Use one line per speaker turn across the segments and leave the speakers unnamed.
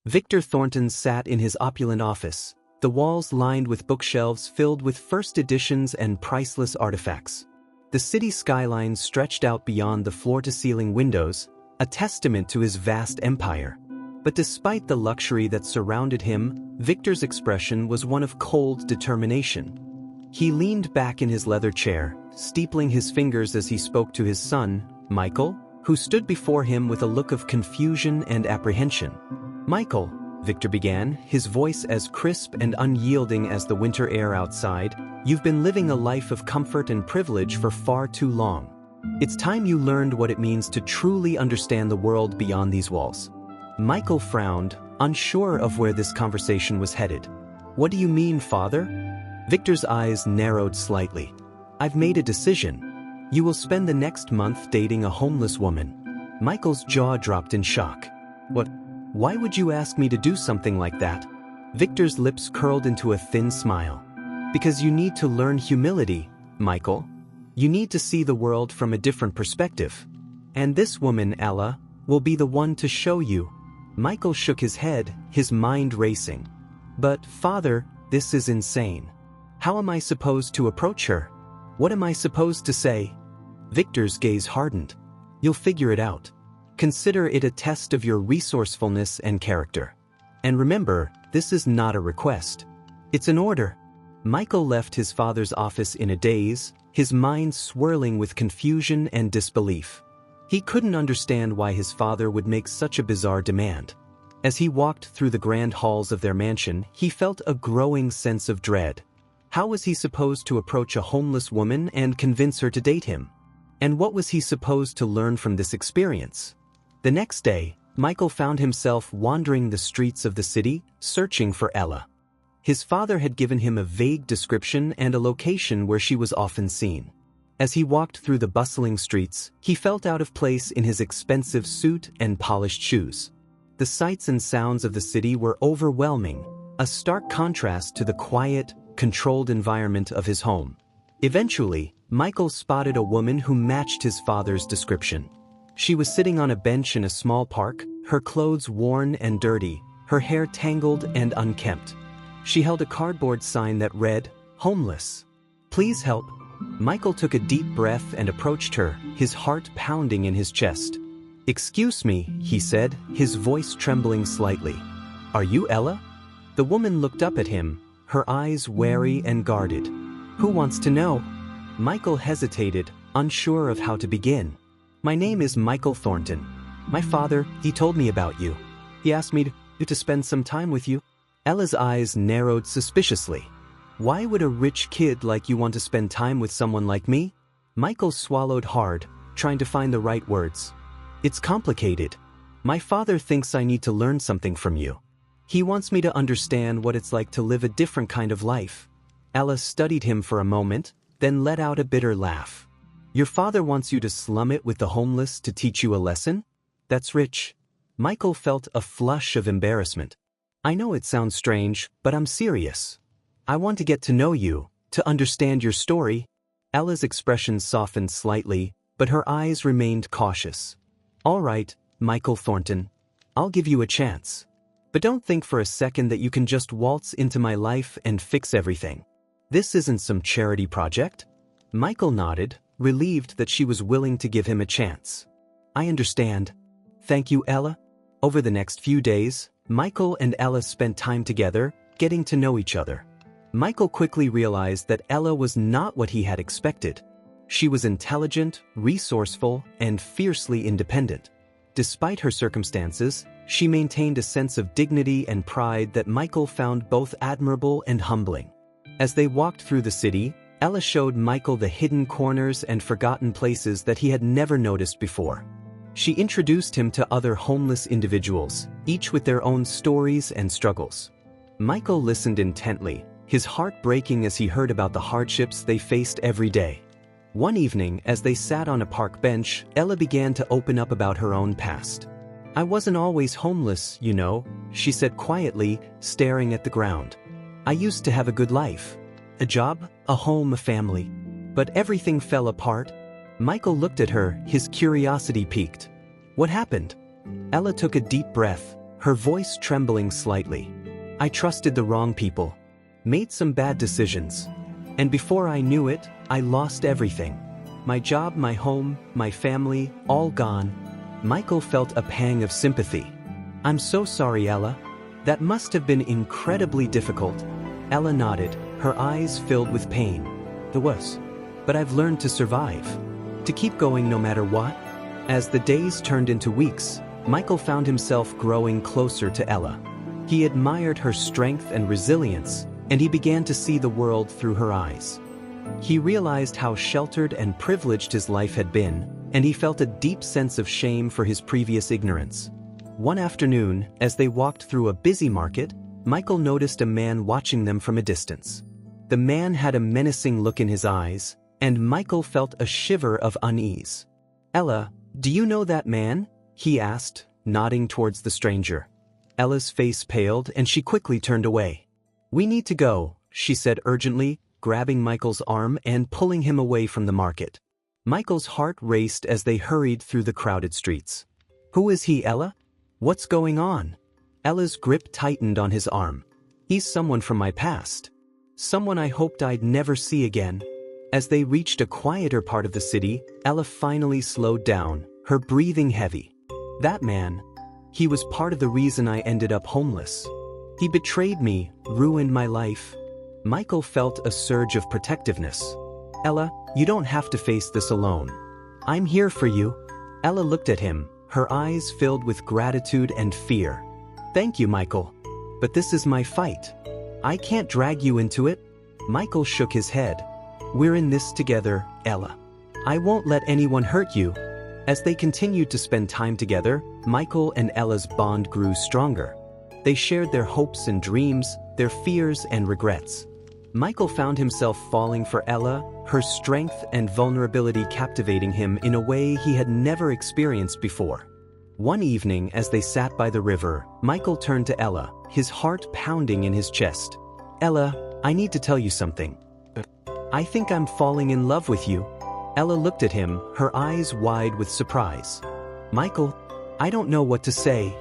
Victor Thornton sat in his opulent office, the walls lined with bookshelves filled with first editions and priceless artifacts. The city skyline stretched out beyond the floor-to-ceiling windows, a testament to his vast empire. But despite the luxury that surrounded him, Victor's expression was one of cold determination. He leaned back in his leather chair, steepling his fingers as he spoke to his son, Michael, who stood before him with a look of confusion and apprehension. "Michael," Victor began, his voice as crisp and unyielding as the winter air outside, "you've been living a life of comfort and privilege for far too long. It's time you learned what it means to truly understand the world beyond these walls." Michael frowned, unsure of where this conversation was headed. "What do you mean, father?" Victor's eyes narrowed slightly. "I've made a decision. You will spend the next month dating a homeless woman." Michael's jaw dropped in shock. "What? Why would you ask me to do something like that?" Victor's lips curled into a thin smile. "Because you need to learn humility, Michael. You need to see the world from a different perspective. And this woman, Ella, will be the one to show you." Michael shook his head, his mind racing. "But, father, this is insane. How am I supposed to approach her? What am I supposed to say?" Victor's gaze hardened. "You'll figure it out. Consider it a test of your resourcefulness and character. And remember, this is not a request. It's an order." Michael left his father's office in a daze, his mind swirling with confusion and disbelief. He couldn't understand why his father would make such a bizarre demand. As he walked through the grand halls of their mansion, he felt a growing sense of dread. How was he supposed to approach a homeless woman and convince her to date him? And what was he supposed to learn from this experience? The next day, Michael found himself wandering the streets of the city, searching for Ella. His father had given him a vague description and a location where she was often seen. As he walked through the bustling streets, he felt out of place in his expensive suit and polished shoes. The sights and sounds of the city were overwhelming, a stark contrast to the quiet, controlled environment of his home. Eventually, Michael spotted a woman who matched his father's description. She was sitting on a bench in a small park, her clothes worn and dirty, her hair tangled and unkempt. She held a cardboard sign that read, "Homeless. Please help." Michael took a deep breath and approached her, his heart pounding in his chest. "Excuse me," he said, his voice trembling slightly. "Are you Ella?" The woman looked up at him, her eyes wary and guarded. "Who wants to know?" Michael hesitated, unsure of how to begin. "My name is Michael Thornton. My father, he told me about you. He asked me to spend some time with you." Ella's eyes narrowed suspiciously. "Why would a rich kid like you want to spend time with someone like me?" Michael swallowed hard, trying to find the right words. "It's complicated. My father thinks I need to learn something from you. He wants me to understand what it's like to live a different kind of life." Ella studied him for a moment, then let out a bitter laugh. "Your father wants you to slum it with the homeless to teach you a lesson? That's rich." Michael felt a flush of embarrassment. "I know it sounds strange, but I'm serious. I want to get to know you, to understand your story." Ella's expression softened slightly, but her eyes remained cautious. "All right, Michael Thornton. I'll give you a chance. But don't think for a second that you can just waltz into my life and fix everything. This isn't some charity project." Michael nodded, relieved that she was willing to give him a chance. "I understand. Thank you, Ella." Over the next few days, Michael and Ella spent time together, getting to know each other. Michael quickly realized that Ella was not what he had expected. She was intelligent, resourceful, and fiercely independent. Despite her circumstances, she maintained a sense of dignity and pride that Michael found both admirable and humbling. As they walked through the city, Ella showed Michael the hidden corners and forgotten places that he had never noticed before. She introduced him to other homeless individuals, each with their own stories and struggles. Michael listened intently, his heart breaking as he heard about the hardships they faced every day. One evening, as they sat on a park bench, Ella began to open up about her own past. "I wasn't always homeless, you know," she said quietly, staring at the ground. "I used to have a good life. A job, a home, a family. But everything fell apart." Michael looked at her, his curiosity piqued. "What happened?" Ella took a deep breath, her voice trembling slightly. I trusted the wrong people, made some bad decisions, and before I knew it, I lost everything. My job, my home, my family, all gone. Michael felt a pang of sympathy. I'm so sorry, Ella. That must have been incredibly difficult. Ella nodded, her eyes filled with pain. It was. But I've learned to survive. To keep going no matter what. As the days turned into weeks, Michael found himself growing closer to Ella. He admired her strength and resilience, and he began to see the world through her eyes. He realized how sheltered and privileged his life had been, and he felt a deep sense of shame for his previous ignorance. One afternoon, as they walked through a busy market, Michael noticed a man watching them from a distance. The man had a menacing look in his eyes, and Michael felt a shiver of unease. Ella, do you know that man? He asked, nodding towards the stranger. Ella's face paled and she quickly turned away. We need to go, she said urgently, grabbing Michael's arm and pulling him away from the market. Michael's heart raced as they hurried through the crowded streets. Who is he, Ella? What's going on? Ella's grip tightened on his arm. He's someone from my past. Someone I hoped I'd never see again. As they reached a quieter part of the city, Ella finally slowed down, her breathing heavy. That man. He was part of the reason I ended up homeless. He betrayed me, ruined my life. Michael felt a surge of protectiveness. Ella, you don't have to face this alone. I'm here for you. Ella looked at him, her eyes filled with gratitude and fear. Thank you, Michael. But this is my fight. I can't drag you into it. Michael shook his head. We're in this together, Ella. I won't let anyone hurt you. As they continued to spend time together, Michael and Ella's bond grew stronger. They shared their hopes and dreams, their fears and regrets. Michael found himself falling for Ella, her strength and vulnerability captivating him in a way he had never experienced before. One evening, as they sat by the river, Michael turned to Ella, his heart pounding in his chest. Ella, I need to tell you something. I think I'm falling in love with you. Ella looked at him, her eyes wide with surprise. Michael, I don't know what to say.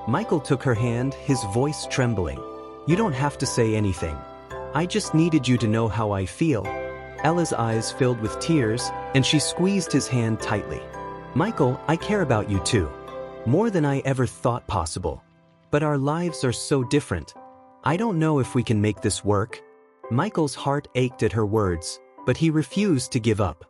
Michael took her hand, his voice trembling. You don't have to say anything. I just needed you to know how I feel. Ella's eyes filled with tears, and she squeezed his hand tightly. Michael, I care about you too. More than I ever thought possible. But our lives are so different. I don't know if we can make this work. Michael's heart ached at her words, but he refused to give up.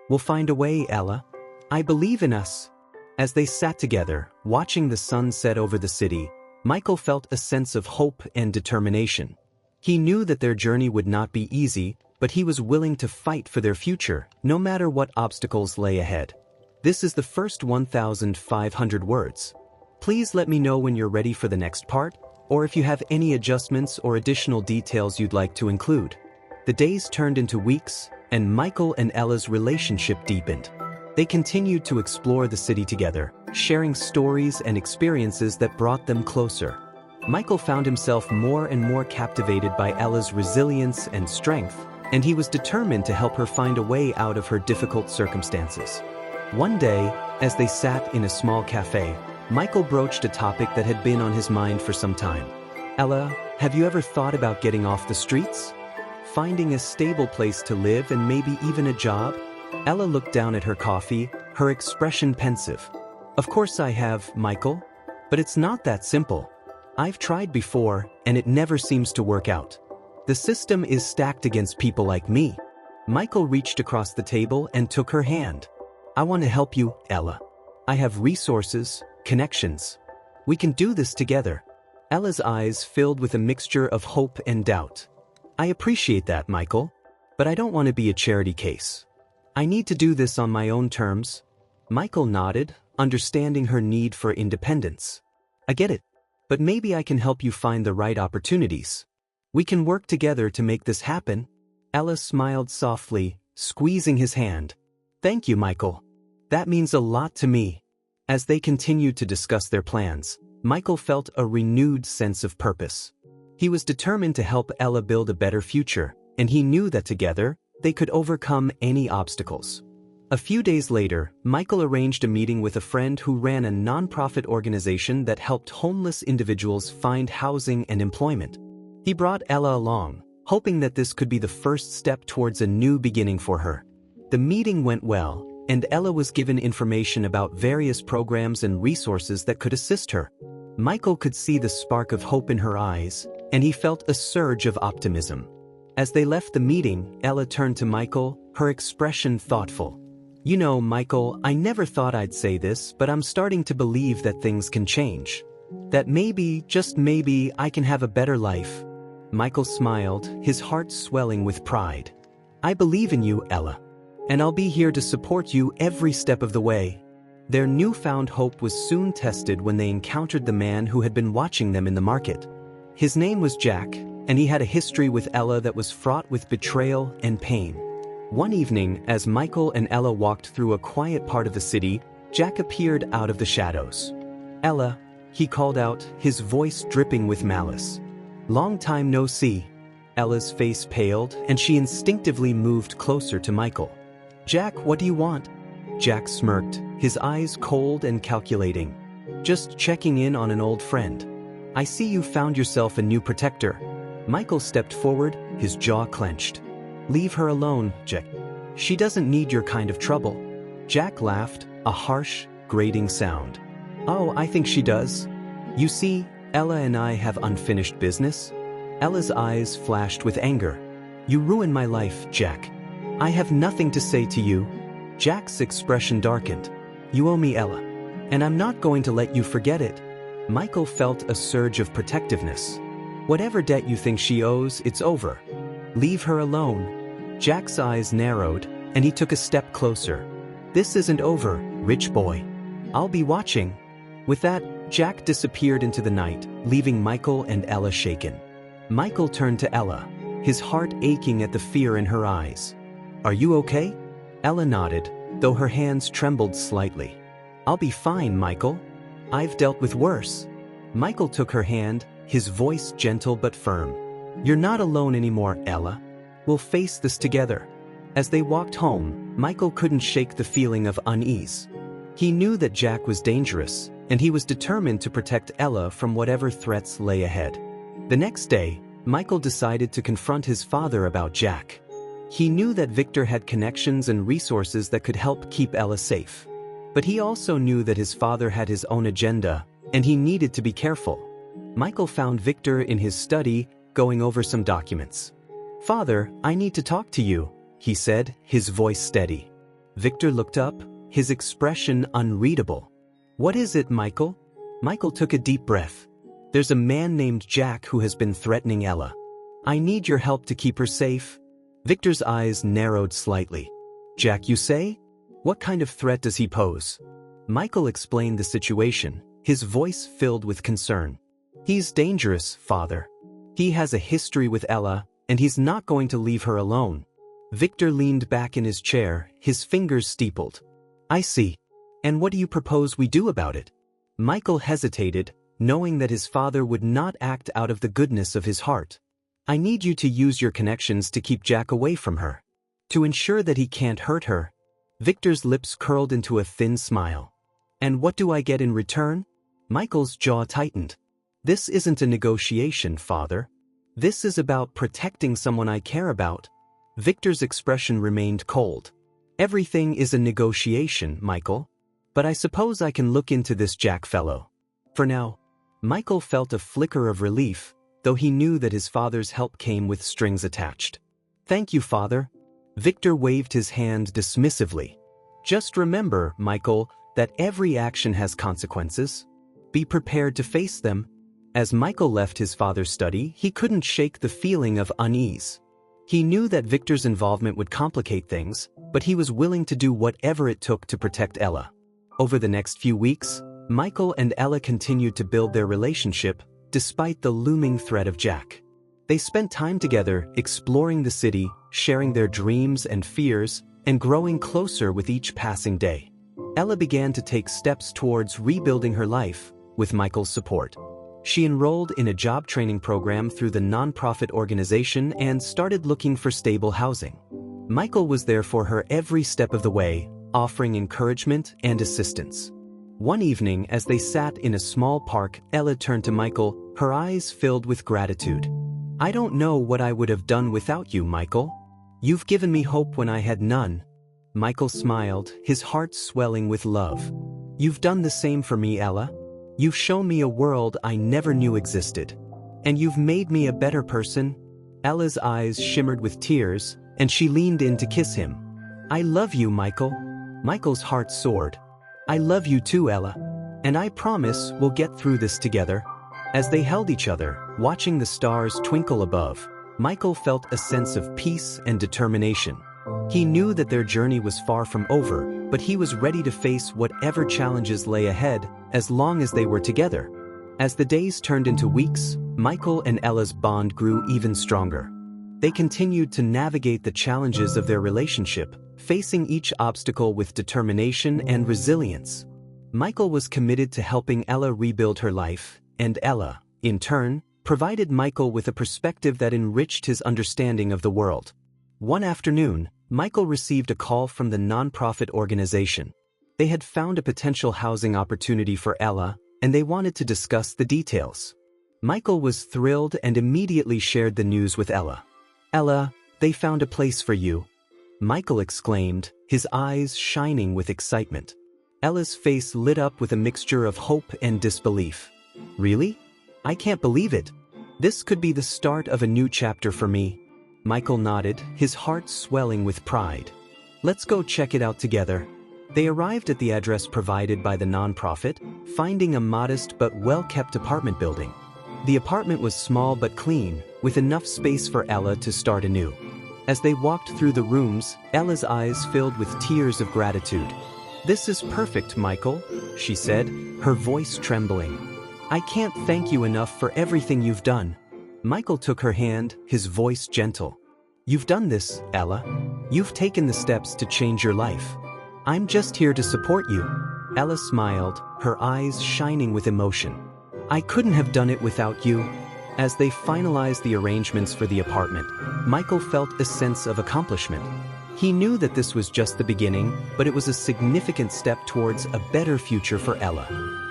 We'll find a way, Ella. I believe in us. As they sat together, watching the sun set over the city, Michael felt a sense of hope and determination. He knew that their journey would not be easy, but he was willing to fight for their future, no matter what obstacles lay ahead. This is the first 1,500 words. Please let me know when you're ready for the next part, or if you have any adjustments or additional details you'd like to include. The days turned into weeks, and Michael and Ella's relationship deepened. They continued to explore the city together, sharing stories and experiences that brought them closer. Michael found himself more and more captivated by Ella's resilience and strength, and he was determined to help her find a way out of her difficult circumstances. One day, as they sat in a small cafe, Michael broached a topic that had been on his mind for some time. Ella, have you ever thought about getting off the streets? Finding a stable place to live and maybe even a job? Ella looked down at her coffee, her expression pensive. Of course I have, Michael. But it's not that simple. I've tried before, and it never seems to work out. The system is stacked against people like me. Michael reached across the table and took her hand. I want to help you, Ella. I have resources, connections. We can do this together. Ella's eyes filled with a mixture of hope and doubt. I appreciate that, Michael, but I don't want to be a charity case. I need to do this on my own terms. Michael nodded, understanding her need for independence. I get it, but maybe I can help you find the right opportunities. We can work together to make this happen. Ella smiled softly, squeezing his hand. Thank you, Michael. That means a lot to me. As they continued to discuss their plans, Michael felt a renewed sense of purpose. He was determined to help Ella build a better future, and he knew that together, they could overcome any obstacles. A few days later, Michael arranged a meeting with a friend who ran a nonprofit organization that helped homeless individuals find housing and employment. He brought Ella along, hoping that this could be the first step towards a new beginning for her. The meeting went well, and Ella was given information about various programs and resources that could assist her. Michael could see the spark of hope in her eyes, and he felt a surge of optimism. As they left the meeting, Ella turned to Michael, her expression thoughtful. "You know, Michael, I never thought I'd say this, but I'm starting to believe that things can change. That maybe, just maybe, I can have a better life." Michael smiled, his heart swelling with pride. "I believe in you, Ella. And I'll be here to support you every step of the way." Their newfound hope was soon tested when they encountered the man who had been watching them in the market. His name was Jack, and he had a history with Ella that was fraught with betrayal and pain. One evening, as Michael and Ella walked through a quiet part of the city, Jack appeared out of the shadows. "Ella," he called out, his voice dripping with malice. "Long time no see." Ella's face paled, and she instinctively moved closer to Michael. "Jack, what do you want?" Jack smirked, his eyes cold and calculating. "Just checking in on an old friend. I see you found yourself a new protector." Michael stepped forward, his jaw clenched. "Leave her alone, Jack. She doesn't need your kind of trouble." Jack laughed, a harsh, grating sound. "Oh, I think she does. You see, Ella and I have unfinished business." Ella's eyes flashed with anger. "You ruined my life, Jack. I have nothing to say to you." Jack's expression darkened. "You owe me, Ella. And I'm not going to let you forget it." Michael felt a surge of protectiveness. "Whatever debt you think she owes, it's over. Leave her alone." Jack's eyes narrowed, and he took a step closer. "This isn't over, rich boy. I'll be watching." With that, Jack disappeared into the night, leaving Michael and Ella shaken. Michael turned to Ella, his heart aching at the fear in her eyes. "Are you okay?" Ella nodded, though her hands trembled slightly. "I'll be fine, Michael. I've dealt with worse." Michael took her hand, his voice gentle but firm. "You're not alone anymore, Ella. We'll face this together." As they walked home, Michael couldn't shake the feeling of unease. He knew that Jack was dangerous, and he was determined to protect Ella from whatever threats lay ahead. The next day, Michael decided to confront his father about Jack. He knew that Victor had connections and resources that could help keep Ella safe. But he also knew that his father had his own agenda, and he needed to be careful. Michael found Victor in his study, going over some documents. "Father, I need to talk to you," he said, his voice steady. Victor looked up, his expression unreadable. "What is it, Michael?" Michael took a deep breath. "There's a man named Jack who has been threatening Ella. I need your help to keep her safe." Victor's eyes narrowed slightly. "Jack, you say? What kind of threat does he pose?" Michael explained the situation, his voice filled with concern. "He's dangerous, Father. He has a history with Ella, and he's not going to leave her alone." Victor leaned back in his chair, his fingers steepled. "I see. And what do you propose we do about it?" Michael hesitated, knowing that his father would not act out of the goodness of his heart. "I need you to use your connections to keep Jack away from her. To ensure that he can't hurt her." Victor's lips curled into a thin smile. "And what do I get in return?" Michael's jaw tightened. "This isn't a negotiation, Father. This is about protecting someone I care about." Victor's expression remained cold. "Everything is a negotiation, Michael. But I suppose I can look into this Jack fellow. For now." Michael felt a flicker of relief, though he knew that his father's help came with strings attached. "Thank you, Father." Victor waved his hand dismissively. "Just remember, Michael, that every action has consequences. Be prepared to face them." As Michael left his father's study, he couldn't shake the feeling of unease. He knew that Victor's involvement would complicate things, but he was willing to do whatever it took to protect Ella. Over the next few weeks, Michael and Ella continued to build their relationship, despite the looming threat of Jack. They spent time together, exploring the city, sharing their dreams and fears, and growing closer with each passing day. Ella began to take steps towards rebuilding her life, with Michael's support. She enrolled in a job training program through the nonprofit organization and started looking for stable housing. Michael was there for her every step of the way, offering encouragement and assistance. One evening, as they sat in a small park, Ella turned to Michael, her eyes filled with gratitude. "I don't know what I would have done without you, Michael. You've given me hope when I had none." Michael smiled, his heart swelling with love. "You've done the same for me, Ella. You've shown me a world I never knew existed. And you've made me a better person." Ella's eyes shimmered with tears, and she leaned in to kiss him. "I love you, Michael." Michael's heart soared. "I love you too, Ella. And I promise we'll get through this together." As they held each other, watching the stars twinkle above, Michael felt a sense of peace and determination. He knew that their journey was far from over, but he was ready to face whatever challenges lay ahead, as long as they were together. As the days turned into weeks, Michael and Ella's bond grew even stronger. They continued to navigate the challenges of their relationship, facing each obstacle with determination and resilience. Michael was committed to helping Ella rebuild her life, and Ella, in turn, provided Michael with a perspective that enriched his understanding of the world. One afternoon, Michael received a call from the nonprofit organization. They had found a potential housing opportunity for Ella, and they wanted to discuss the details. Michael was thrilled and immediately shared the news with Ella. "Ella, they found a place for you," Michael exclaimed, his eyes shining with excitement. Ella's face lit up with a mixture of hope and disbelief. "Really? I can't believe it. This could be the start of a new chapter for me." Michael nodded, his heart swelling with pride. "Let's go check it out together." They arrived at the address provided by the nonprofit, finding a modest but well-kept apartment building. The apartment was small but clean, with enough space for Ella to start anew. As they walked through the rooms, Ella's eyes filled with tears of gratitude. "This is perfect, Michael," she said, her voice trembling. "I can't thank you enough for everything you've done." Michael took her hand, his voice gentle. "You've done this, Ella. You've taken the steps to change your life. I'm just here to support you." Ella smiled, her eyes shining with emotion. "I couldn't have done it without you." As they finalized the arrangements for the apartment, Michael felt a sense of accomplishment. He knew that this was just the beginning, but it was a significant step towards a better future for Ella.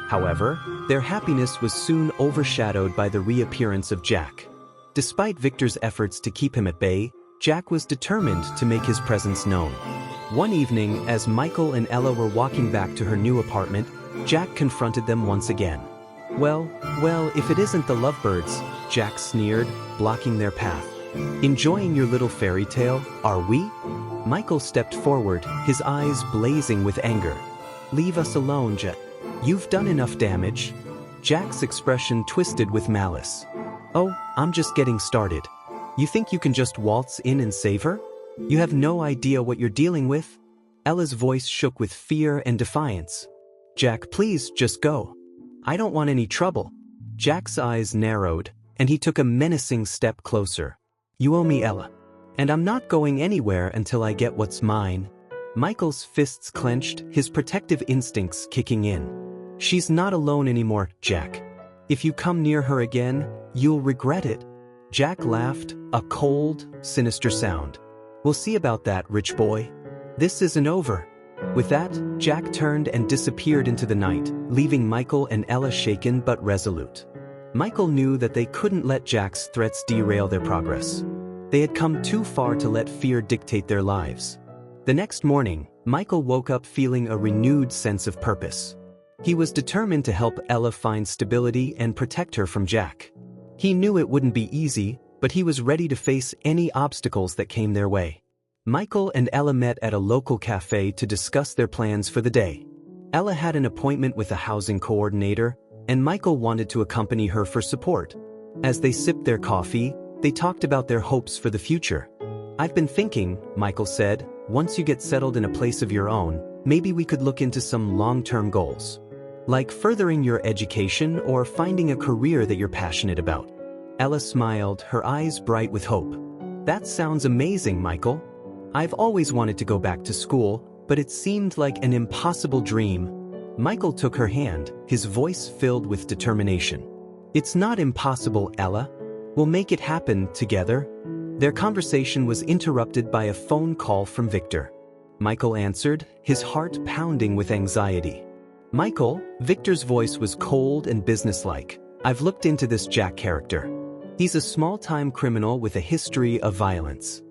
However, their happiness was soon overshadowed by the reappearance of Jack. Despite Victor's efforts to keep him at bay, Jack was determined to make his presence known. One evening, as Michael and Ella were walking back to her new apartment, Jack confronted them once again. Well, if it isn't the lovebirds," Jack sneered, blocking their path. "Enjoying your little fairy tale, are we?" Michael stepped forward, his eyes blazing with anger. "Leave us alone, Jack. You've done enough damage." Jack's expression twisted with malice. "Oh, I'm just getting started. You think you can just waltz in and save her? You have no idea what you're dealing with." Ella's voice shook with fear and defiance. "Jack, please, just go. I don't want any trouble." Jack's eyes narrowed, and he took a menacing step closer. "You owe me, Ella. And I'm not going anywhere until I get what's mine." Michael's fists clenched, his protective instincts kicking in. "She's not alone anymore, Jack. If you come near her again, you'll regret it." Jack laughed, a cold, sinister sound. "We'll see about that, rich boy. This isn't over." With that, Jack turned and disappeared into the night, leaving Michael and Ella shaken but resolute. Michael knew that they couldn't let Jack's threats derail their progress. They had come too far to let fear dictate their lives. The next morning, Michael woke up feeling a renewed sense of purpose. He was determined to help Ella find stability and protect her from Jack. He knew it wouldn't be easy, but he was ready to face any obstacles that came their way. Michael and Ella met at a local cafe to discuss their plans for the day. Ella had an appointment with a housing coordinator, and Michael wanted to accompany her for support. As they sipped their coffee, they talked about their hopes for the future. "I've been thinking," Michael said, "once you get settled in a place of your own, maybe we could look into some long-term goals. Like furthering your education or finding a career that you're passionate about." Ella smiled, her eyes bright with hope. "That sounds amazing, Michael. I've always wanted to go back to school, but it seemed like an impossible dream." Michael took her hand, his voice filled with determination. "It's not impossible, Ella. We'll make it happen together." Their conversation was interrupted by a phone call from Victor. Michael answered, his heart pounding with anxiety. Michael, Victor's voice was cold and businesslike. I've looked into this Jack character. He's a small-time criminal with a history of violence.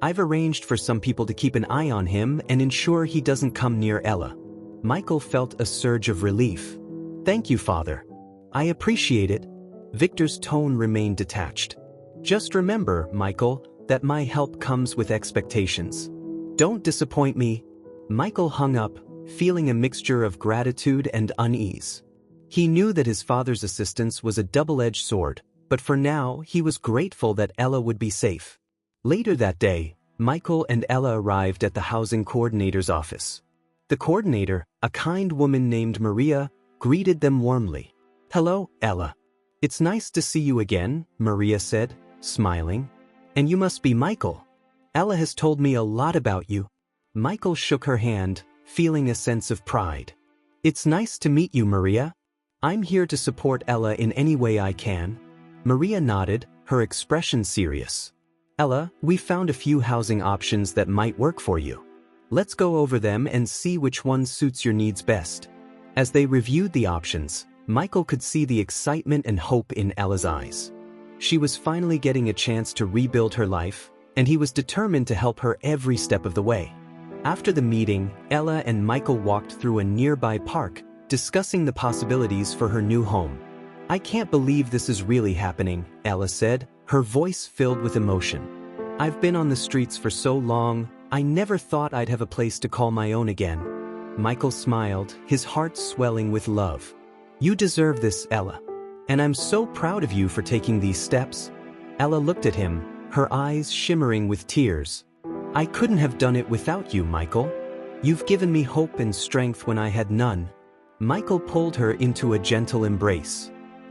I've arranged for some people to keep an eye on him and ensure he doesn't come near Ella. Michael felt a surge of relief. Thank you, Father. I appreciate it. Victor's tone remained detached. Just remember, Michael, that my help comes with expectations. Don't disappoint me. Michael hung up, feeling a mixture of gratitude and unease. He knew that his father's assistance was a double-edged sword, but for now he was grateful that Ella would be safe. Later that day, Michael and Ella arrived at the housing coordinator's office. The coordinator, a kind woman named Maria, greeted them warmly. Hello, Ella. It's nice to see you again, Maria said, smiling. And you must be Michael. Ella has told me a lot about you. Michael shook her hand, feeling a sense of pride. It's nice to meet you, Maria. I'm here to support Ella in any way I can. Maria nodded, her expression serious. Ella, we found a few housing options that might work for you. Let's go over them and see which one suits your needs best. As they reviewed the options, Michael could see the excitement and hope in Ella's eyes. She was finally getting a chance to rebuild her life, and he was determined to help her every step of the way. After the meeting, Ella and Michael walked through a nearby park, discussing the possibilities for her new home. I can't believe this is really happening, Ella said, her voice filled with emotion. I've been on the streets for so long, I never thought I'd have a place to call my own again. Michael smiled, his heart swelling with love. You deserve this, Ella. And I'm so proud of you for taking these steps. Ella looked at him, her eyes shimmering with tears. I couldn't have done it without you, Michael. You've given me hope and strength when I had none. Michael pulled her into a gentle embrace.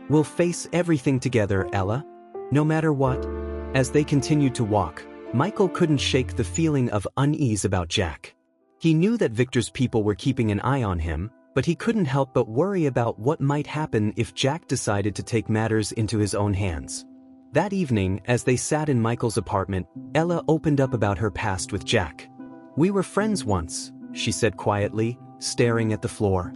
We'll face everything together, Ella. No matter what. As they continued to walk, Michael couldn't shake the feeling of unease about Jack. He knew that Victor's people were keeping an eye on him, but he couldn't help but worry about what might happen if Jack decided to take matters into his own hands. That evening, as they sat in Michael's apartment, Ella opened up about her past with Jack. We were friends once, she said quietly, staring at the floor.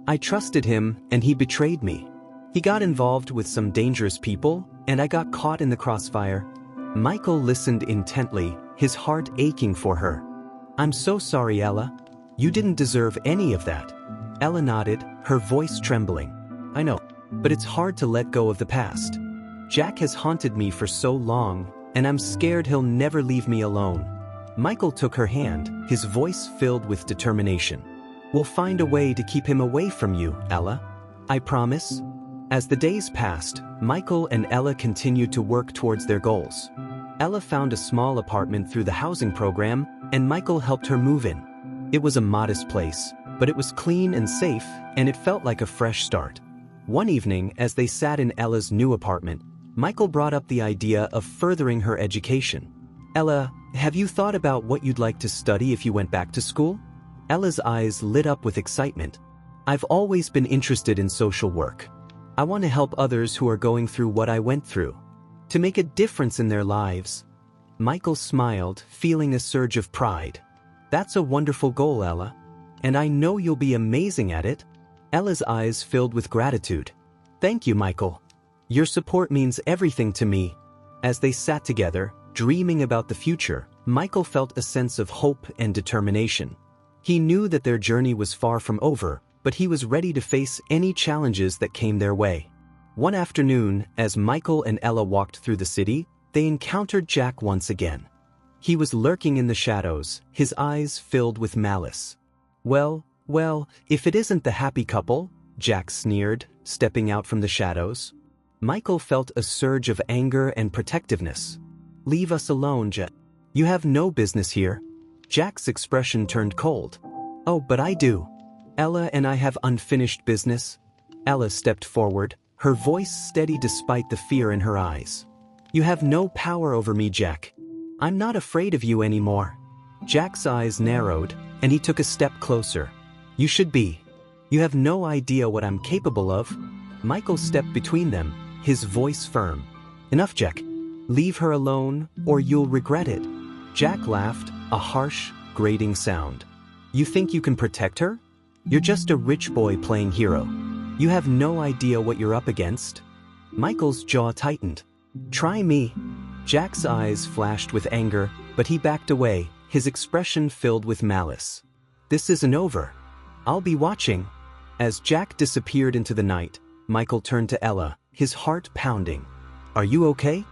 I trusted him, and he betrayed me. He got involved with some dangerous people, and I got caught in the crossfire. Michael listened intently, his heart aching for her. I'm so sorry, Ella. You didn't deserve any of that. Ella nodded, her voice trembling. I know, but it's hard to let go of the past. Jack has haunted me for so long, and I'm scared he'll never leave me alone. Michael took her hand, his voice filled with determination. We'll find a way to keep him away from you, Ella. I promise. As the days passed, Michael and Ella continued to work towards their goals. Ella found a small apartment through the housing program, and Michael helped her move in. It was a modest place, but it was clean and safe, and it felt like a fresh start. One evening, as they sat in Ella's new apartment, Michael brought up the idea of furthering her education. Ella, have you thought about what you'd like to study if you went back to school? Ella's eyes lit up with excitement. I've always been interested in social work. I want to help others who are going through what I went through, to make a difference in their lives. Michael smiled, feeling a surge of pride. That's a wonderful goal, Ella. And I know you'll be amazing at it. Ella's eyes filled with gratitude. Thank you, Michael. Your support means everything to me. As they sat together, dreaming about the future, Michael felt a sense of hope and determination. He knew that their journey was far from over, but he was ready to face any challenges that came their way. One afternoon, as Michael and Ella walked through the city, they encountered Jack once again. He was lurking in the shadows, his eyes filled with malice. Well, if it isn't the happy couple, Jack sneered, stepping out from the shadows. Michael felt a surge of anger and protectiveness. Leave us alone, Jack. You have no business here. Jack's expression turned cold. Oh, but I do. Ella and I have unfinished business. Ella stepped forward, her voice steady despite the fear in her eyes. You have no power over me, Jack. I'm not afraid of you anymore. Jack's eyes narrowed, and he took a step closer. You should be. You have no idea what I'm capable of. Michael stepped between them, his voice firm. Enough, Jack. Leave her alone, or you'll regret it. Jack laughed, a harsh, grating sound. You think you can protect her? You're just a rich boy playing hero. You have no idea what you're up against. Michael's jaw tightened. Try me. Jack's eyes flashed with anger, but he backed away, his expression filled with malice. This isn't over. I'll be watching. As Jack disappeared into the night, Michael turned to Ella, his heart pounding. Are you okay?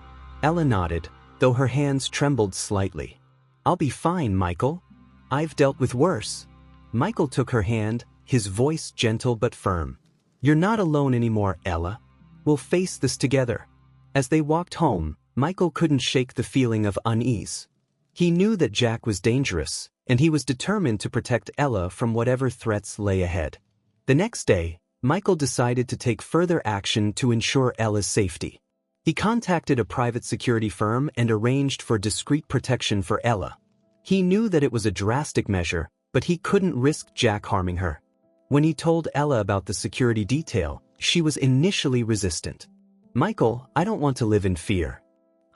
Ella nodded, though her hands trembled slightly. I'll be fine, Michael. I've dealt with worse. Michael took her hand, his voice gentle but firm. You're not alone anymore, Ella. We'll face this together. As they walked home, Michael couldn't shake the feeling of unease. He knew that Jack was dangerous, and he was determined to protect Ella from whatever threats lay ahead. The next day, Michael decided to take further action to ensure Ella's safety. He contacted a private security firm and arranged for discreet protection for Ella. He knew that it was a drastic measure, but he couldn't risk Jack harming her. When he told Ella about the security detail, she was initially resistant. Michael, I don't want to live in fear.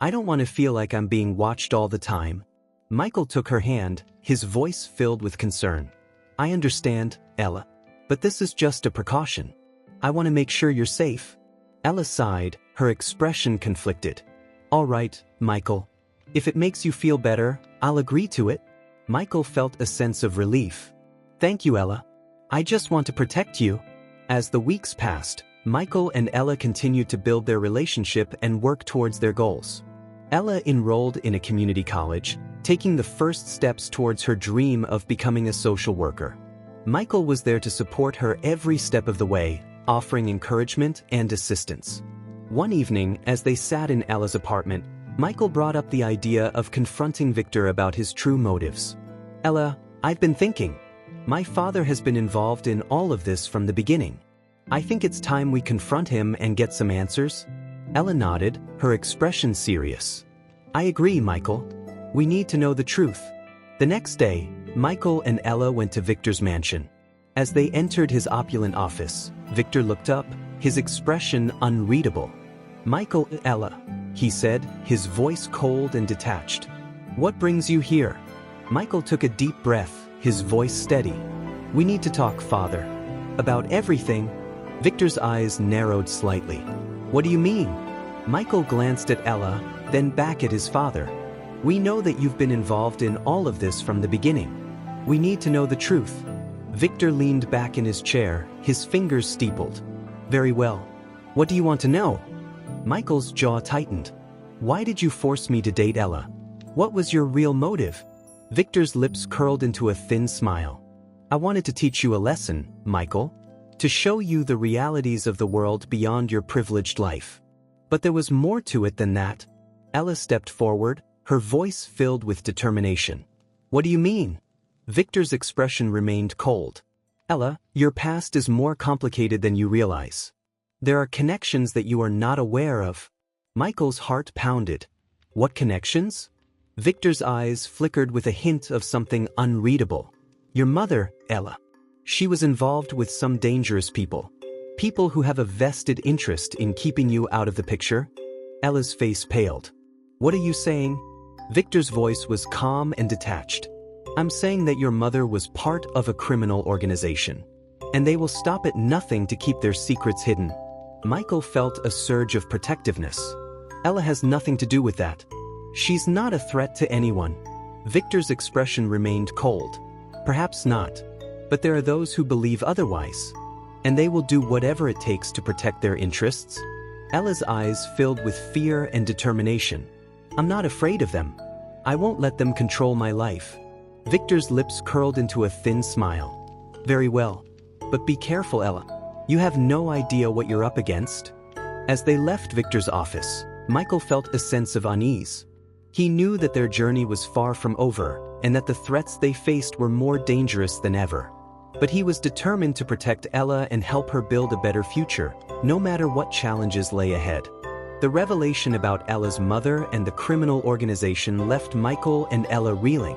I don't want to feel like I'm being watched all the time. Michael took her hand, his voice filled with concern. I understand, Ella. But this is just a precaution. I want to make sure you're safe. Ella sighed, her expression conflicted. All right, Michael. If it makes you feel better, I'll agree to it. Michael felt a sense of relief. Thank you, Ella. I just want to protect you. As the weeks passed, Michael and Ella continued to build their relationship and work towards their goals. Ella enrolled in a community college, taking the first steps towards her dream of becoming a social worker. Michael was there to support her every step of the way, offering encouragement and assistance. One evening, as they sat in Ella's apartment, Michael brought up the idea of confronting Victor about his true motives. Ella, I've been thinking. My father has been involved in all of this from the beginning. I think it's time we confront him and get some answers. Ella nodded, her expression serious. I agree, Michael. We need to know the truth. The next day, Michael and Ella went to Victor's mansion. As they entered his opulent office, Victor looked up, his expression unreadable. Michael, Ella, he said, his voice cold and detached. What brings you here? Michael took a deep breath, his voice steady. We need to talk, Father. About everything. Victor's eyes narrowed slightly. What do you mean? Michael glanced at Ella, then back at his father. We know that you've been involved in all of this from the beginning. We need to know the truth. Victor leaned back in his chair, his fingers steepled. Very well. What do you want to know? Michael's jaw tightened. Why did you force me to date Ella? What was your real motive? Victor's lips curled into a thin smile. I wanted to teach you a lesson, Michael. To show you the realities of the world beyond your privileged life. But there was more to it than that. Ella stepped forward, her voice filled with determination. What do you mean? Victor's expression remained cold. Ella, your past is more complicated than you realize. There are connections that you are not aware of. Michael's heart pounded. What connections? Victor's eyes flickered with a hint of something unreadable. Your mother, Ella. She was involved with some dangerous people. People who have a vested interest in keeping you out of the picture. Ella's face paled. What are you saying? Victor's voice was calm and detached. I'm saying that your mother was part of a criminal organization. And they will stop at nothing to keep their secrets hidden. Michael felt a surge of protectiveness. Ella has nothing to do with that. She's not a threat to anyone. Victor's expression remained cold. Perhaps not. But there are those who believe otherwise. And they will do whatever it takes to protect their interests. Ella's eyes filled with fear and determination. I'm not afraid of them. I won't let them control my life. Victor's lips curled into a thin smile. Very well. But be careful, Ella. You have no idea what you're up against. As they left Victor's office, Michael felt a sense of unease. He knew that their journey was far from over, and that the threats they faced were more dangerous than ever. But he was determined to protect Ella and help her build a better future, no matter what challenges lay ahead. The revelation about Ella's mother and the criminal organization left Michael and Ella reeling.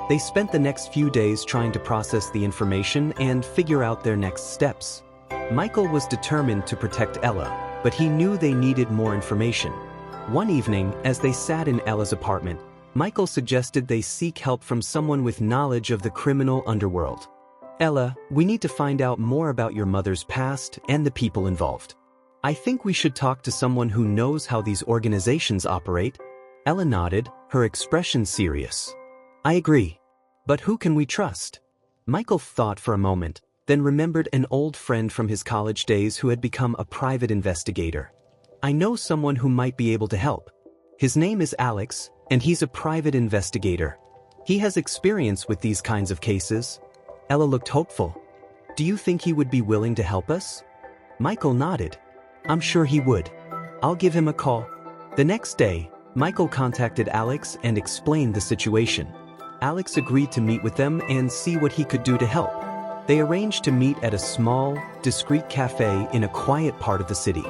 They spent the next few days trying to process the information and figure out their next steps. Michael was determined to protect Ella, but he knew they needed more information. One evening, as they sat in Ella's apartment, Michael suggested they seek help from someone with knowledge of the criminal underworld. Ella, we need to find out more about your mother's past and the people involved. I think we should talk to someone who knows how these organizations operate. Ella nodded, her expression serious. I agree. But who can we trust? Michael thought for a moment, then remembered an old friend from his college days who had become a private investigator. I know someone who might be able to help. His name is Alex, and he's a private investigator. He has experience with these kinds of cases. Ella looked hopeful. Do you think he would be willing to help us? Michael nodded. I'm sure he would. I'll give him a call. The next day, Michael contacted Alex and explained the situation. Alex agreed to meet with them and see what he could do to help. They arranged to meet at a small, discreet cafe in a quiet part of the city.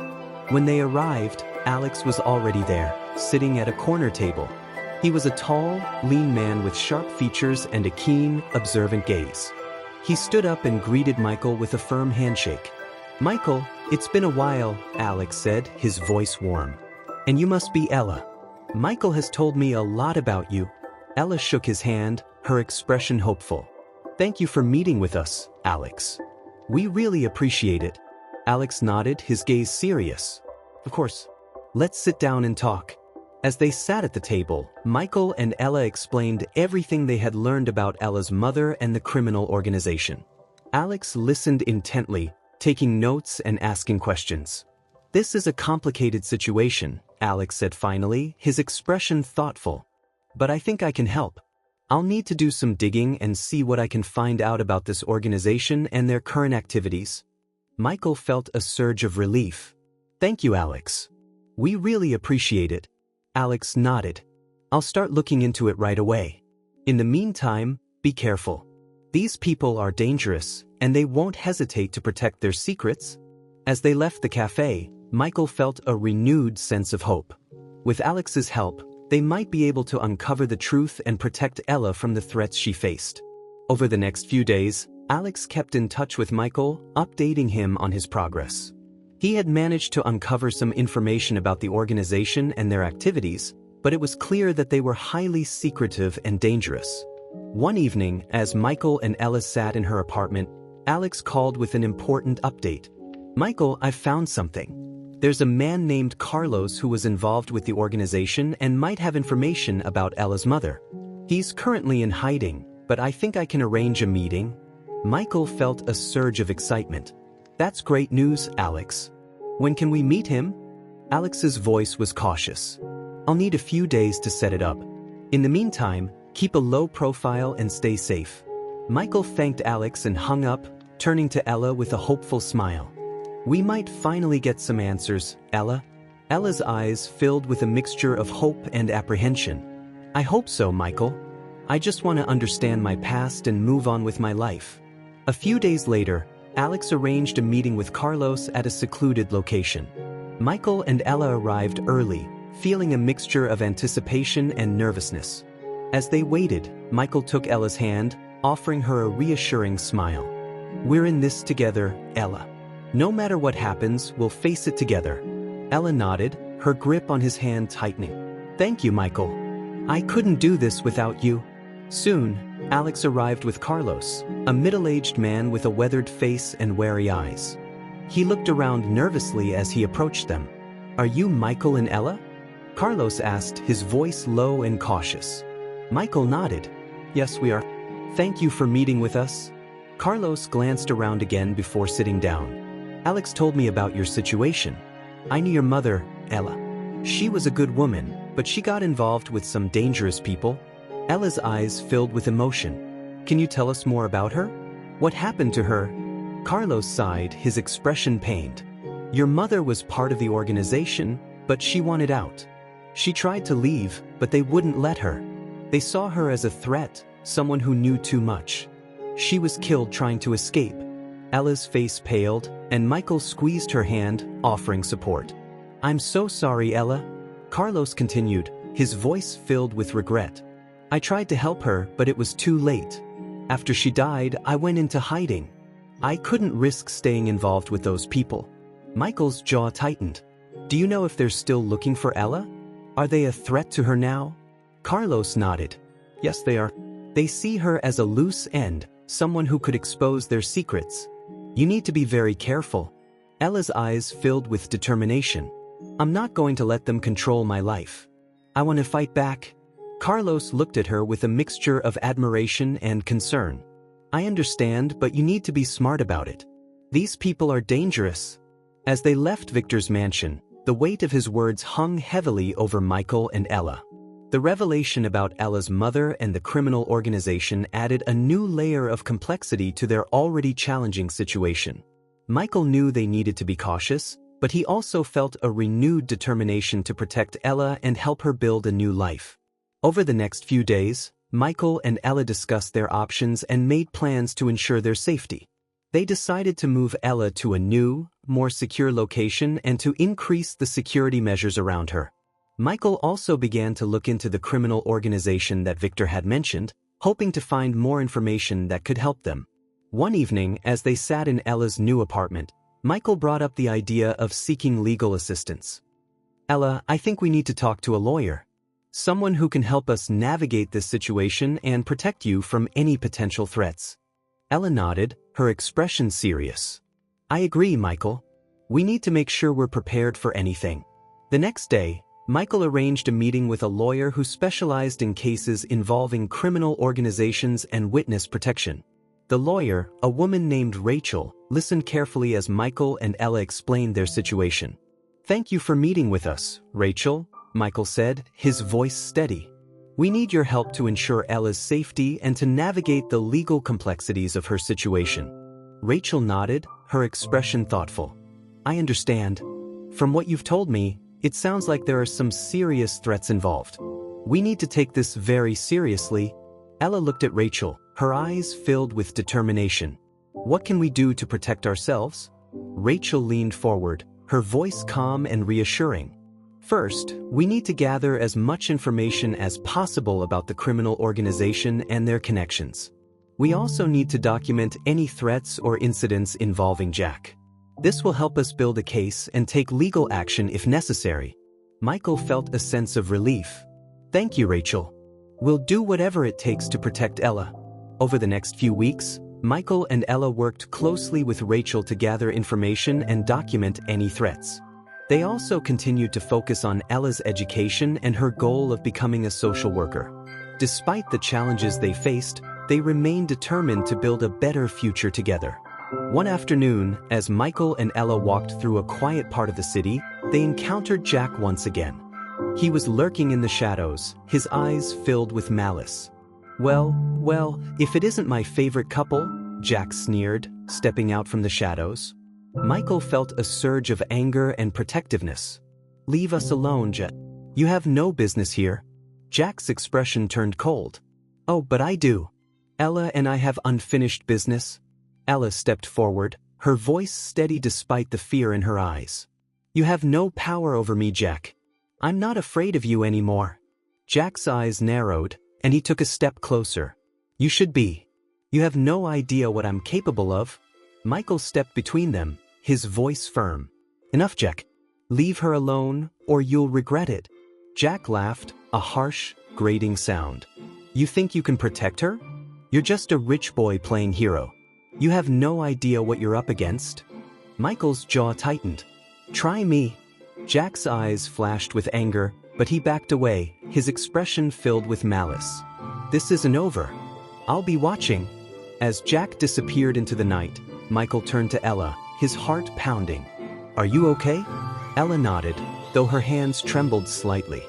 When they arrived, Alex was already there, sitting at a corner table. He was a tall, lean man with sharp features and a keen, observant gaze. He stood up and greeted Michael with a firm handshake. Michael, it's been a while, Alex said, his voice warm. And you must be Ella. Michael has told me a lot about you. Ella shook his hand, her expression hopeful. Thank you for meeting with us, Alex. We really appreciate it. Alex nodded, his gaze serious. Of course. Let's sit down and talk. As they sat at the table, Michael and Ella explained everything they had learned about Ella's mother and the criminal organization. Alex listened intently, taking notes and asking questions. This is a complicated situation, Alex said finally, his expression thoughtful. But I think I can help. I'll need to do some digging and see what I can find out about this organization and their current activities. Michael felt a surge of relief. Thank you, Alex. We really appreciate it. Alex nodded. I'll start looking into it right away. In the meantime, be careful. These people are dangerous, and they won't hesitate to protect their secrets. As they left the cafe, Michael felt a renewed sense of hope. With Alex's help, they might be able to uncover the truth and protect Ella from the threats she faced. Over the next few days, Alex kept in touch with Michael, updating him on his progress. He had managed to uncover some information about the organization and their activities, but it was clear that they were highly secretive and dangerous. One evening, as Michael and Ella sat in her apartment, Alex called with an important update. Michael, I've found something. There's a man named Carlos who was involved with the organization and might have information about Ella's mother. He's currently in hiding, but I think I can arrange a meeting. Michael felt a surge of excitement. That's great news, Alex. When can we meet him? Alex's voice was cautious. I'll need a few days to set it up. In the meantime, keep a low profile and stay safe. Michael thanked Alex and hung up, turning to Ella with a hopeful smile. We might finally get some answers, Ella. Ella's eyes filled with a mixture of hope and apprehension. I hope so, Michael. I just want to understand my past and move on with my life. A few days later, Alex arranged a meeting with Carlos at a secluded location. Michael and Ella arrived early, feeling a mixture of anticipation and nervousness. As they waited, Michael took Ella's hand, offering her a reassuring smile. We're in this together, Ella. No matter what happens, we'll face it together. Ella nodded, her grip on his hand tightening. Thank you, Michael. I couldn't do this without you. Soon, Alex arrived with Carlos, a middle-aged man with a weathered face and wary eyes. He looked around nervously as he approached them. Are you Michael and Ella? Carlos asked, his voice low and cautious. Michael nodded. Yes, we are. Thank you for meeting with us. Carlos glanced around again before sitting down. Alex told me about your situation. I knew your mother, Ella. She was a good woman, but she got involved with some dangerous people. Ella's eyes filled with emotion. Can you tell us more about her? What happened to her? Carlos sighed, his expression pained. Your mother was part of the organization, but she wanted out. She tried to leave, but they wouldn't let her. They saw her as a threat, someone who knew too much. She was killed trying to escape. Ella's face paled, and Michael squeezed her hand, offering support. I'm so sorry, Ella. Carlos continued, his voice filled with regret. I tried to help her, but it was too late. After she died, I went into hiding. I couldn't risk staying involved with those people. Michael's jaw tightened. Do you know if they're still looking for Ella? Are they a threat to her now? Carlos nodded. Yes, they are. They see her as a loose end, someone who could expose their secrets. You need to be very careful. Ella's eyes filled with determination. I'm not going to let them control my life. I want to fight back. Carlos looked at her with a mixture of admiration and concern. I understand, but you need to be smart about it. These people are dangerous. As they left Victor's mansion, the weight of his words hung heavily over Michael and Ella. The revelation about Ella's mother and the criminal organization added a new layer of complexity to their already challenging situation. Michael knew they needed to be cautious, but he also felt a renewed determination to protect Ella and help her build a new life. Over the next few days, Michael and Ella discussed their options and made plans to ensure their safety. They decided to move Ella to a new, more secure location and to increase the security measures around her. Michael also began to look into the criminal organization that Victor had mentioned, hoping to find more information that could help them. One evening, as they sat in Ella's new apartment, Michael brought up the idea of seeking legal assistance. Ella, I think we need to talk to a lawyer. Someone who can help us navigate this situation and protect you from any potential threats. Ella nodded, her expression serious. I agree, Michael. We need to make sure we're prepared for anything. The next day, Michael arranged a meeting with a lawyer who specialized in cases involving criminal organizations and witness protection. The lawyer, a woman named Rachel, listened carefully as Michael and Ella explained their situation. Thank you for meeting with us, Rachel, Michael said, his voice steady. We need your help to ensure Ella's safety and to navigate the legal complexities of her situation. Rachel nodded, her expression thoughtful. I understand. From what you've told me, it sounds like there are some serious threats involved. We need to take this very seriously. Ella looked at Rachel, her eyes filled with determination. What can we do to protect ourselves? Rachel leaned forward, her voice calm and reassuring. First, we need to gather as much information as possible about the criminal organization and their connections. We also need to document any threats or incidents involving Jack. This will help us build a case and take legal action if necessary. Michael felt a sense of relief. Thank you, Rachel. We'll do whatever it takes to protect Ella. Over the next few weeks, Michael and Ella worked closely with Rachel to gather information and document any threats. They also continued to focus on Ella's education and her goal of becoming a social worker. Despite the challenges they faced, they remained determined to build a better future together. One afternoon, as Michael and Ella walked through a quiet part of the city, they encountered Jack once again. He was lurking in the shadows, his eyes filled with malice. Well, if it isn't my favorite couple, Jack sneered, stepping out from the shadows. Michael felt a surge of anger and protectiveness. Leave us alone, Jack. You have no business here. Jack's expression turned cold. Oh, but I do. Ella and I have unfinished business. Ella stepped forward, her voice steady despite the fear in her eyes. You have no power over me, Jack. I'm not afraid of you anymore. Jack's eyes narrowed, and he took a step closer. You should be. You have no idea what I'm capable of. Michael stepped between them, his voice firm. Enough, Jack. Leave her alone, or you'll regret it. Jack laughed, a harsh, grating sound. You think you can protect her? You're just a rich boy playing hero. You have no idea what you're up against. Michael's jaw tightened. Try me. Jack's eyes flashed with anger, but he backed away, his expression filled with malice. This isn't over. I'll be watching. As Jack disappeared into the night, Michael turned to Ella, his heart pounding. Are you okay? Ella nodded, though her hands trembled slightly.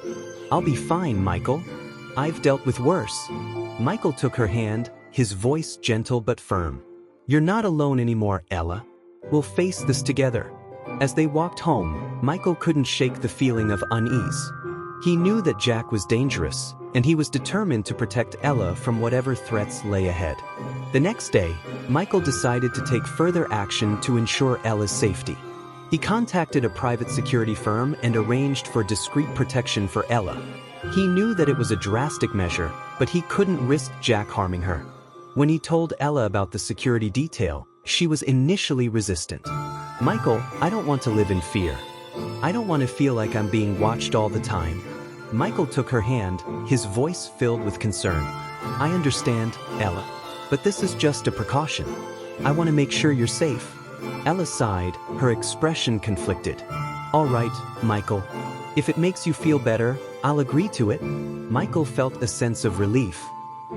I'll be fine, Michael. I've dealt with worse. Michael took her hand, his voice gentle but firm. You're not alone anymore, Ella. We'll face this together. As they walked home, Michael couldn't shake the feeling of unease. He knew that Jack was dangerous, and he was determined to protect Ella from whatever threats lay ahead. The next day, Michael decided to take further action to ensure Ella's safety. He contacted a private security firm and arranged for discreet protection for Ella. He knew that it was a drastic measure, but he couldn't risk Jack harming her. When he told Ella about the security detail, she was initially resistant. Michael, I don't want to live in fear. I don't want to feel like I'm being watched all the time. Michael took her hand, his voice filled with concern. I understand, Ella. But this is just a precaution. I want to make sure you're safe. Ella sighed, her expression conflicted. All right, Michael. If it makes you feel better, I'll agree to it. Michael felt a sense of relief.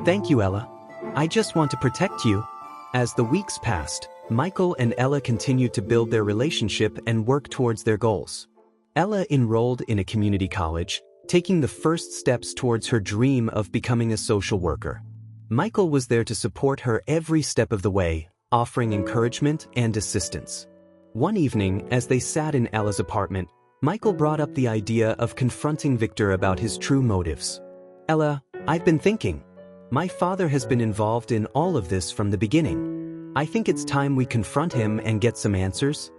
Thank you, Ella. I just want to protect you. As the weeks passed, Michael and Ella continued to build their relationship and work towards their goals. Ella enrolled in a community college, taking the first steps towards her dream of becoming a social worker. Michael was there to support her every step of the way, offering encouragement and assistance. One evening, as they sat in Ella's apartment, Michael brought up the idea of confronting Victor about his true motives. Ella, I've been thinking. My father has been involved in all of this from the beginning. I think it's time we confront him and get some answers.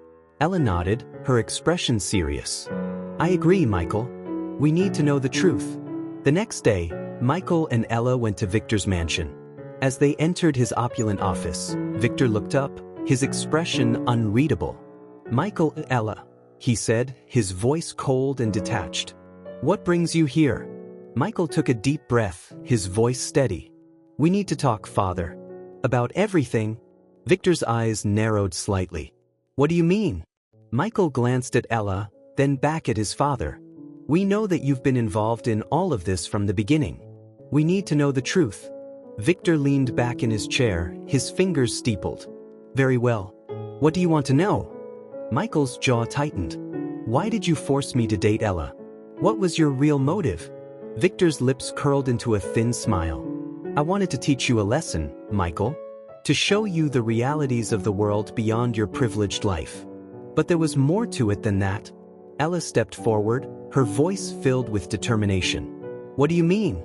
Ella nodded, her expression serious. I agree, Michael. We need to know the truth. The next day, Michael and Ella went to Victor's mansion. As they entered his opulent office, Victor looked up, his expression unreadable. Michael, Ella, he said, his voice cold and detached. What brings you here? Michael took a deep breath, his voice steady. We need to talk, Father. About everything. Victor's eyes narrowed slightly. What do you mean? Michael glanced at Ella, then back at his father. We know that you've been involved in all of this from the beginning. We need to know the truth. Victor leaned back in his chair, his fingers steepled. Very well. What do you want to know? Michael's jaw tightened. Why did you force me to date Ella? What was your real motive? Victor's lips curled into a thin smile. I wanted to teach you a lesson, Michael. To show you the realities of the world beyond your privileged life. But there was more to it than that. Ella stepped forward, her voice filled with determination. What do you mean?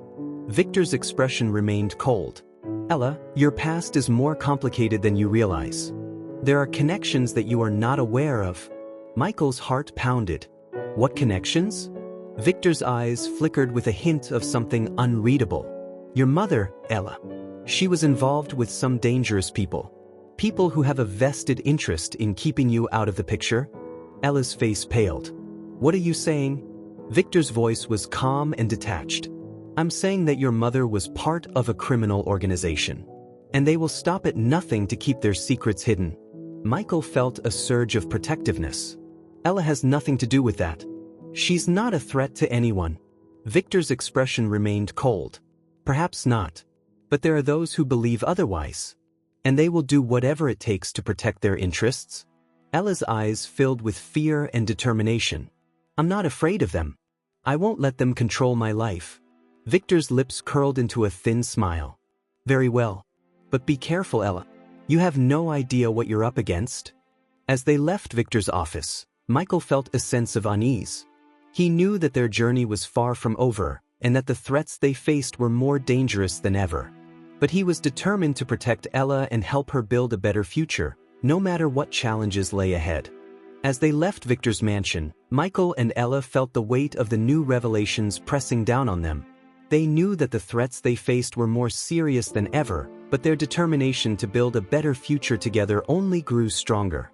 Victor's expression remained cold. Ella, your past is more complicated than you realize. There are connections that you are not aware of. Michael's heart pounded. What connections? Victor's eyes flickered with a hint of something unreadable. Your mother, Ella. She was involved with some dangerous people. People who have a vested interest in keeping you out of the picture. Ella's face paled. What are you saying? Victor's voice was calm and detached. I'm saying that your mother was part of a criminal organization. And they will stop at nothing to keep their secrets hidden. Michael felt a surge of protectiveness. Ella has nothing to do with that. She's not a threat to anyone. Victor's expression remained cold. Perhaps not. But there are those who believe otherwise. And they will do whatever it takes to protect their interests. Ella's eyes filled with fear and determination. I'm not afraid of them. I won't let them control my life. Victor's lips curled into a thin smile. Very well. But be careful, Ella. You have no idea what you're up against. As they left Victor's office, Michael felt a sense of unease. He knew that their journey was far from over, and that the threats they faced were more dangerous than ever. But he was determined to protect Ella and help her build a better future, no matter what challenges lay ahead. As they left Victor's mansion, Michael and Ella felt the weight of the new revelations pressing down on them. They knew that the threats they faced were more serious than ever, but their determination to build a better future together only grew stronger.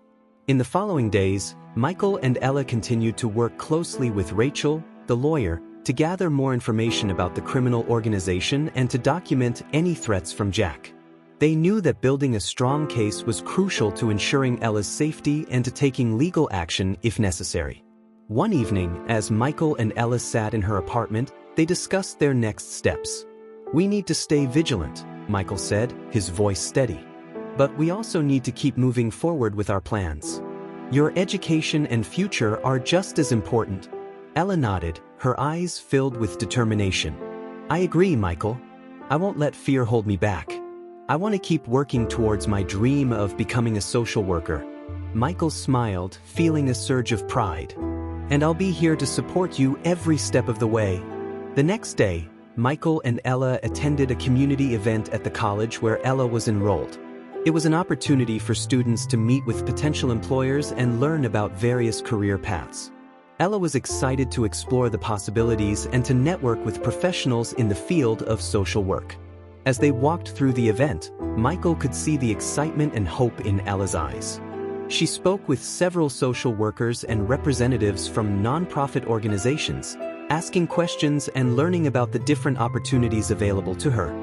In the following days, Michael and Ella continued to work closely with Rachel, the lawyer, to gather more information about the criminal organization and to document any threats from Jack. They knew that building a strong case was crucial to ensuring Ella's safety and to taking legal action if necessary. One evening, as Michael and Ella sat in her apartment, they discussed their next steps. We need to stay vigilant, Michael said, his voice steady. But we also need to keep moving forward with our plans. Your education and future are just as important. Ella nodded, her eyes filled with determination. I agree, Michael. I won't let fear hold me back. I want to keep working towards my dream of becoming a social worker. Michael smiled, feeling a surge of pride. And I'll be here to support you every step of the way. The next day, Michael and Ella attended a community event at the college where Ella was enrolled. It was an opportunity for students to meet with potential employers and learn about various career paths. Ella was excited to explore the possibilities and to network with professionals in the field of social work. As they walked through the event, Michael could see the excitement and hope in Ella's eyes. She spoke with several social workers and representatives from nonprofit organizations, asking questions and learning about the different opportunities available to her.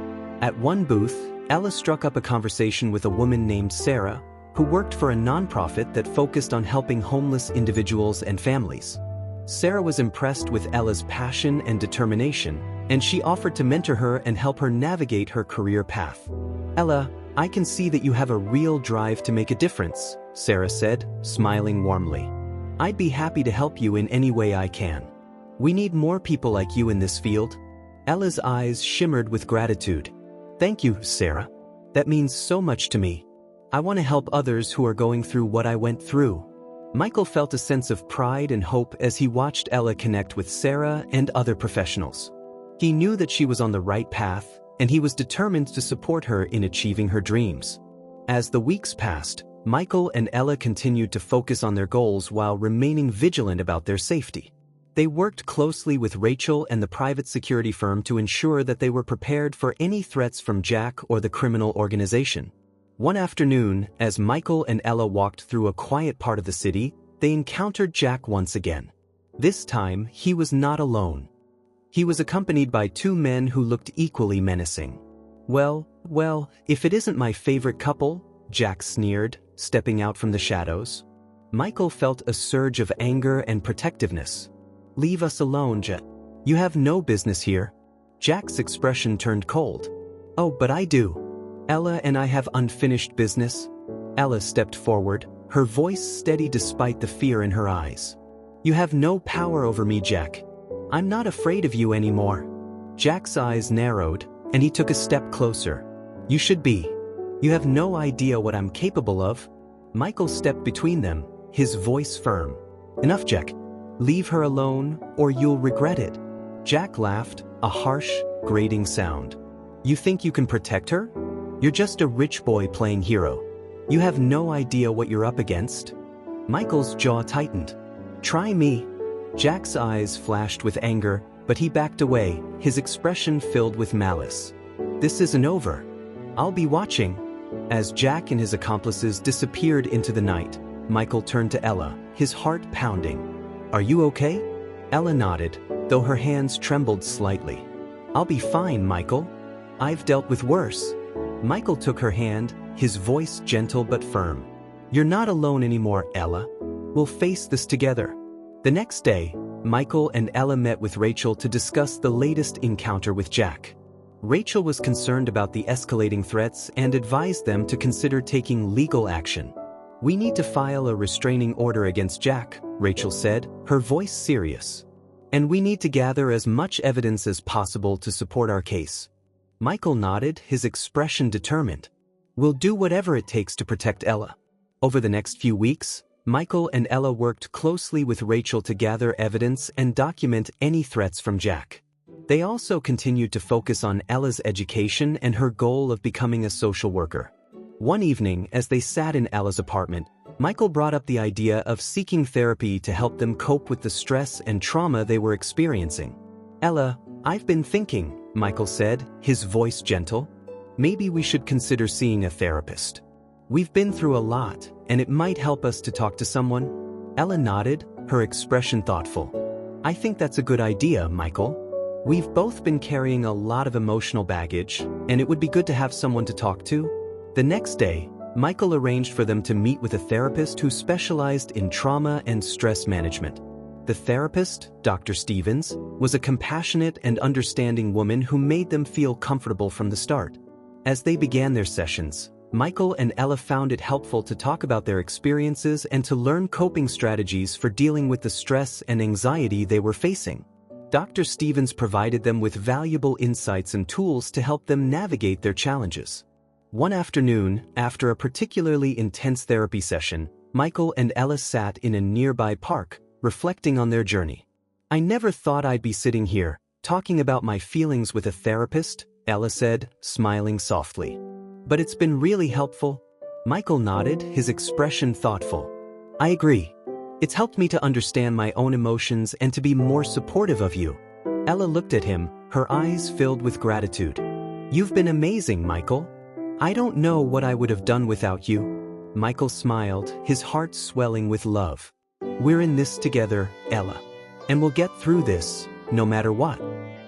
At one booth, Ella struck up a conversation with a woman named Sarah, who worked for a nonprofit that focused on helping homeless individuals and families. Sarah was impressed with Ella's passion and determination, and she offered to mentor her and help her navigate her career path. "Ella, I can see that you have a real drive to make a difference," Sarah said, smiling warmly. "I'd be happy to help you in any way I can. We need more people like you in this field." Ella's eyes shimmered with gratitude. "Thank you, Sarah. That means so much to me. I want to help others who are going through what I went through." Michael felt a sense of pride and hope as he watched Ella connect with Sarah and other professionals. He knew that she was on the right path, and he was determined to support her in achieving her dreams. As the weeks passed, Michael and Ella continued to focus on their goals while remaining vigilant about their safety. They worked closely with Rachel and the private security firm to ensure that they were prepared for any threats from Jack or the criminal organization. One afternoon, as Michael and Ella walked through a quiet part of the city, they encountered Jack once again. This time, he was not alone. He was accompanied by two men who looked equally menacing. Well, if it isn't my favorite couple," Jack sneered, stepping out from the shadows. Michael felt a surge of anger and protectiveness. "Leave us alone, Jack. You have no business here." Jack's expression turned cold. "Oh, but I do. Ella and I have unfinished business." Ella stepped forward, her voice steady despite the fear in her eyes. "You have no power over me, Jack. I'm not afraid of you anymore." Jack's eyes narrowed, and he took a step closer. "You should be. You have no idea what I'm capable of." Michael stepped between them, his voice firm. "Enough, Jack. Leave her alone, or you'll regret it." Jack laughed, a harsh, grating sound. "You think you can protect her? You're just a rich boy playing hero. You have no idea what you're up against." Michael's jaw tightened. "Try me." Jack's eyes flashed with anger, but he backed away, his expression filled with malice. "This isn't over. I'll be watching." As Jack and his accomplices disappeared into the night, Michael turned to Ella, his heart pounding. "Are you okay?" Ella nodded, though her hands trembled slightly. "I'll be fine, Michael. I've dealt with worse." Michael took her hand, his voice gentle but firm. "You're not alone anymore, Ella. We'll face this together." The next day, Michael and Ella met with Rachel to discuss the latest encounter with Jack. Rachel was concerned about the escalating threats and advised them to consider taking legal action. "We need to file a restraining order against Jack," Rachel said, her voice serious. "And we need to gather as much evidence as possible to support our case." Michael nodded, his expression determined. "We'll do whatever it takes to protect Ella." Over the next few weeks, Michael and Ella worked closely with Rachel to gather evidence and document any threats from Jack. They also continued to focus on Ella's education and her goal of becoming a social worker. One evening, as they sat in Ella's apartment, Michael brought up the idea of seeking therapy to help them cope with the stress and trauma they were experiencing. "Ella, I've been thinking," Michael said, his voice gentle. "Maybe we should consider seeing a therapist. We've been through a lot, and it might help us to talk to someone." Ella nodded, her expression thoughtful. "I think that's a good idea, Michael. We've both been carrying a lot of emotional baggage, and it would be good to have someone to talk to." The next day, Michael arranged for them to meet with a therapist who specialized in trauma and stress management. The therapist, Dr. Stevens, was a compassionate and understanding woman who made them feel comfortable from the start. As they began their sessions, Michael and Ella found it helpful to talk about their experiences and to learn coping strategies for dealing with the stress and anxiety they were facing. Dr. Stevens provided them with valuable insights and tools to help them navigate their challenges. One afternoon, after a particularly intense therapy session, Michael and Ella sat in a nearby park, reflecting on their journey. "I never thought I'd be sitting here, talking about my feelings with a therapist," Ella said, smiling softly. "But it's been really helpful." Michael nodded, his expression thoughtful. "I agree. It's helped me to understand my own emotions and to be more supportive of you." Ella looked at him, her eyes filled with gratitude. "You've been amazing, Michael. I don't know what I would have done without you." Michael smiled, his heart swelling with love. "We're in this together, Ella. And we'll get through this, no matter what.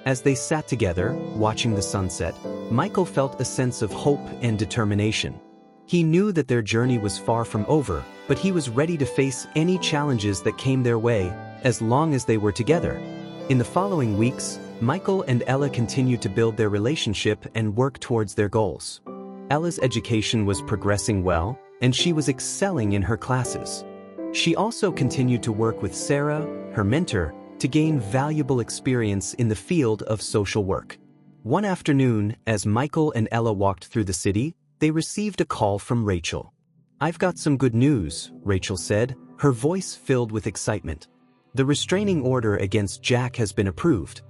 As they sat together, watching the sunset, Michael felt a sense of hope and determination. He knew that their journey was far from over, but he was ready to face any challenges that came their way, as long as they were together. In the following weeks, Michael and Ella continued to build their relationship and work towards their goals. Ella's education was progressing well, and she was excelling in her classes. She also continued to work with Sarah, her mentor, to gain valuable experience in the field of social work. One afternoon, as Michael and Ella walked through the city, they received a call from Rachel. "I've got some good news," Rachel said, her voice filled with excitement. "The restraining order against Jack has been approved.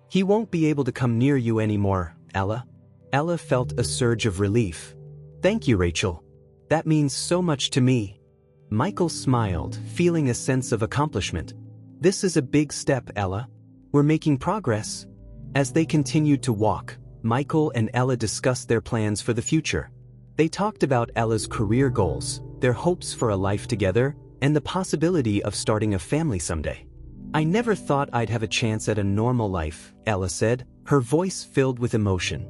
He won't be able to come near you anymore, Ella." Ella felt a surge of relief. "Thank you, Rachel. That means so much to me." Michael smiled, feeling a sense of accomplishment. "This is a big step, Ella. We're making progress." As they continued to walk, Michael and Ella discussed their plans for the future. They talked about Ella's career goals, their hopes for a life together, and the possibility of starting a family someday. "I never thought I'd have a chance at a normal life," Ella said, her voice filled with emotion.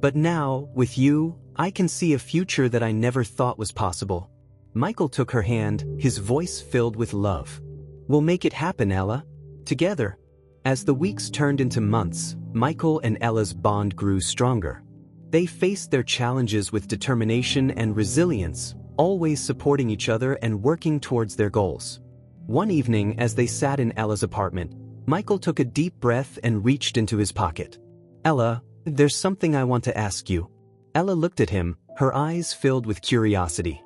"But now, with you, I can see a future that I never thought was possible." Michael took her hand, his voice filled with love. "We'll make it happen, Ella. Together." As the weeks turned into months, Michael and Ella's bond grew stronger. They faced their challenges with determination and resilience, always supporting each other and working towards their goals. One evening, as they sat in Ella's apartment, Michael took a deep breath and reached into his pocket. "Ella, there's something I want to ask you." Ella looked at him, her eyes filled with curiosity.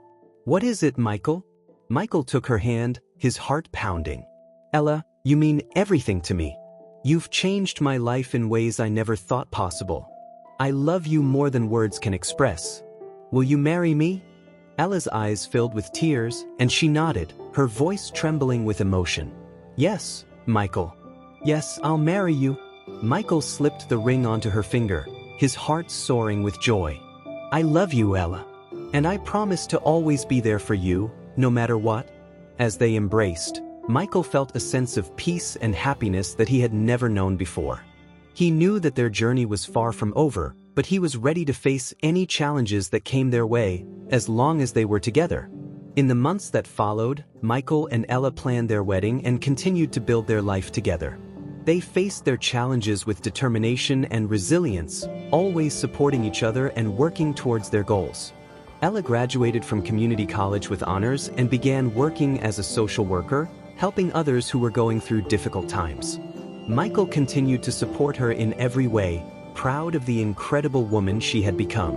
"What is it, Michael?" Michael took her hand, his heart pounding. "Ella, you mean everything to me. You've changed my life in ways I never thought possible. I love you more than words can express. Will you marry me?" Ella's eyes filled with tears, and she nodded, her voice trembling with emotion. "Yes, Michael. Yes, I'll marry you." Michael slipped the ring onto her finger, his heart soaring with joy. "I love you, Ella. And I promise to always be there for you, no matter what." As they embraced, Michael felt a sense of peace and happiness that he had never known before. He knew that their journey was far from over, but he was ready to face any challenges that came their way, as long as they were together. In the months that followed, Michael and Ella planned their wedding and continued to build their life together. They faced their challenges with determination and resilience, always supporting each other and working towards their goals. Ella graduated from community college with honors and began working as a social worker, helping others who were going through difficult times. Michael continued to support her in every way, proud of the incredible woman she had become.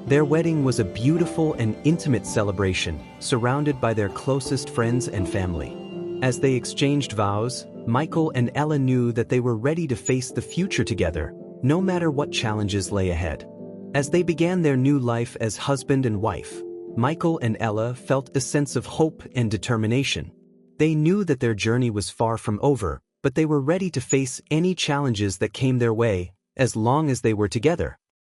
Their wedding was a beautiful and intimate celebration, surrounded by their closest friends and family. As they exchanged vows, Michael and Ella knew that they were ready to face the future together, no matter what challenges lay ahead. As they began their new life as husband and wife, Michael and Ella felt a sense of hope and determination. They knew that their journey was far from over, but they were ready to face any challenges that came their way, as long as they were together.